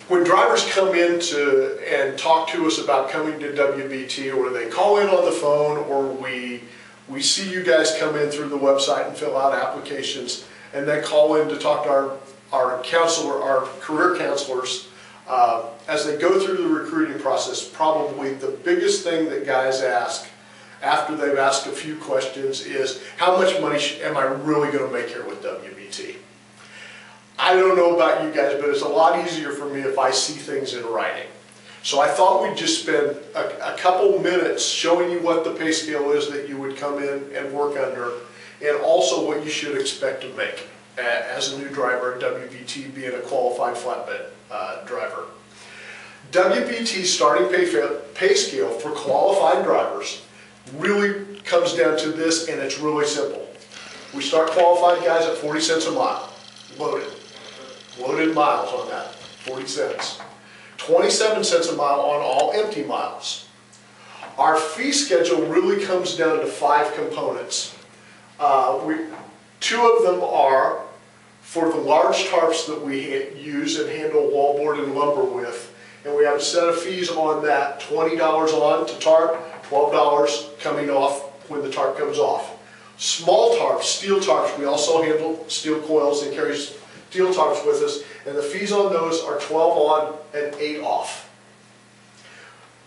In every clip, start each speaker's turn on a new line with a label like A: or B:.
A: when drivers come in and talk to us about coming to WVT, or they call in on the phone, or we see you guys come in through the website and fill out applications, and then call in to talk to our counselor, our career counselors, as they go through the recruiting process, probably the biggest thing that guys ask after they've asked a few questions is, how much money am I really going to make here with WVT? I don't know about you guys, but it's a lot easier for me if I see things in writing. So I thought we'd just spend a couple minutes showing you what the pay scale is that you would come in and work under, and also what you should expect to make as a new driver at WVT, being a qualified flatbed driver. WVT's starting pay scale for qualified drivers really comes down to this, and it's really simple. We start qualified guys at 40 cents a mile, loaded miles on that, 40 cents. 27 cents a mile on all empty miles. Our fee schedule really comes down to 5 components. 2 of them are for the large tarps that we use and handle wallboard and lumber with, and we have a set of fees on that, $20 on to tarp, $12 coming off when the tarp comes off. Small tarps, steel tarps, we also handle steel coils and carry steel tarps with us, and the fees on those are 12 on and 8 off.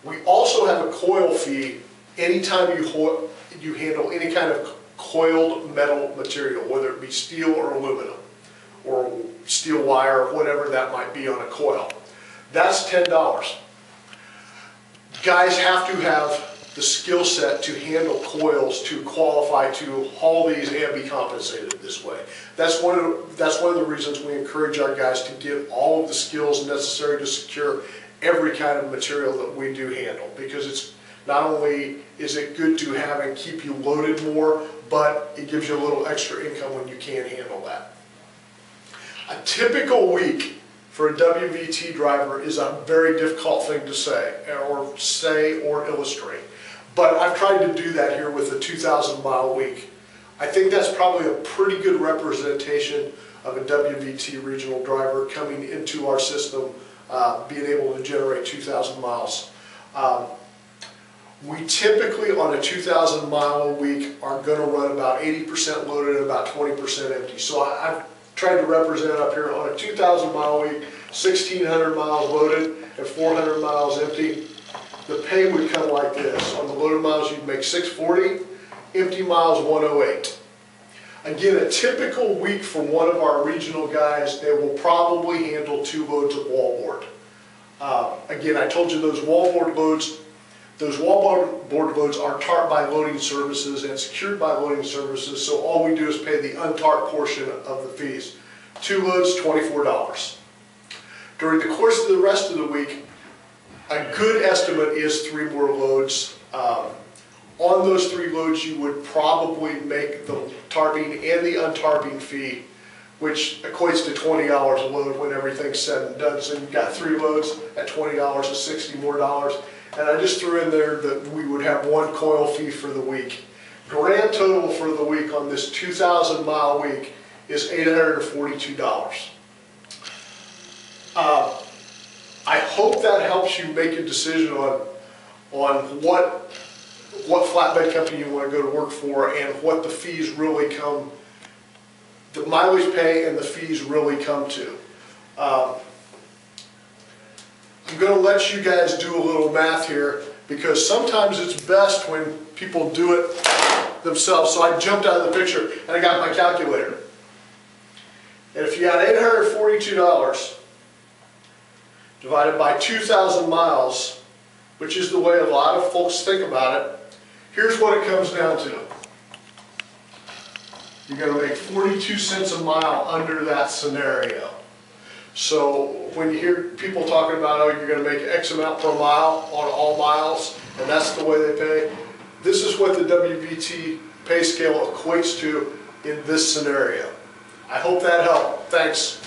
A: We also have a coil fee anytime you handle any kind of coiled metal material, whether it be steel or aluminum, or steel wire, or whatever that might be on a coil. That's $10. Guys have to have the skill set to handle coils to qualify to haul these and be compensated this way. That's one of the reasons we encourage our guys to get all of the skills necessary to secure every kind of material that we do handle, because it's not only is it good to have and keep you loaded more, but it gives you a little extra income when you can handle that. A typical week for a WVT driver is a very difficult thing to say or illustrate. But I've tried to do that here with a 2,000 mile week. I think that's probably a pretty good representation of a WVT regional driver coming into our system, being able to generate 2,000 miles. We typically, on a 2,000 mile a week, are going to run about 80% loaded and about 20% empty. So I've tried to represent up here on a 2,000 mile week, 1,600 miles loaded and 400 miles empty. The pay would come like this. On the loaded miles, you'd make $640, empty miles $108. Again, a typical week for one of our regional guys, they will probably handle 2 loads of wallboard. Again, I told you those wallboard loads are tarped by loading services and secured by loading services, so all we do is pay the untarped portion of the fees. 2 loads, $24. During the course of the rest of the week, a good estimate is 3 more loads. On those 3 loads, you would probably make the tarping and the untarping fee, which equates to $20 a load when everything's said and done. So you've got 3 loads at $20 is $60 more. And I just threw in there that we would have 1 coil fee for the week. Grand total for the week on this 2,000 mile week is $842. I hope that helps you make a decision on what flatbed company you want to go to work for, and what the fees really come, the mileage pay and the fees really come to. I'm going to let you guys do a little math here, because sometimes it's best when people do it themselves. So I jumped out of the picture and I got my calculator. And if you got $842 divided by 2,000 miles, which is the way a lot of folks think about it, here's what it comes down to. You're going to make 42 cents a mile under that scenario. So when you hear people talking about, oh, you're going to make X amount per mile on all miles, and that's the way they pay, this is what the WVT pay scale equates to in this scenario. I hope that helped. Thanks.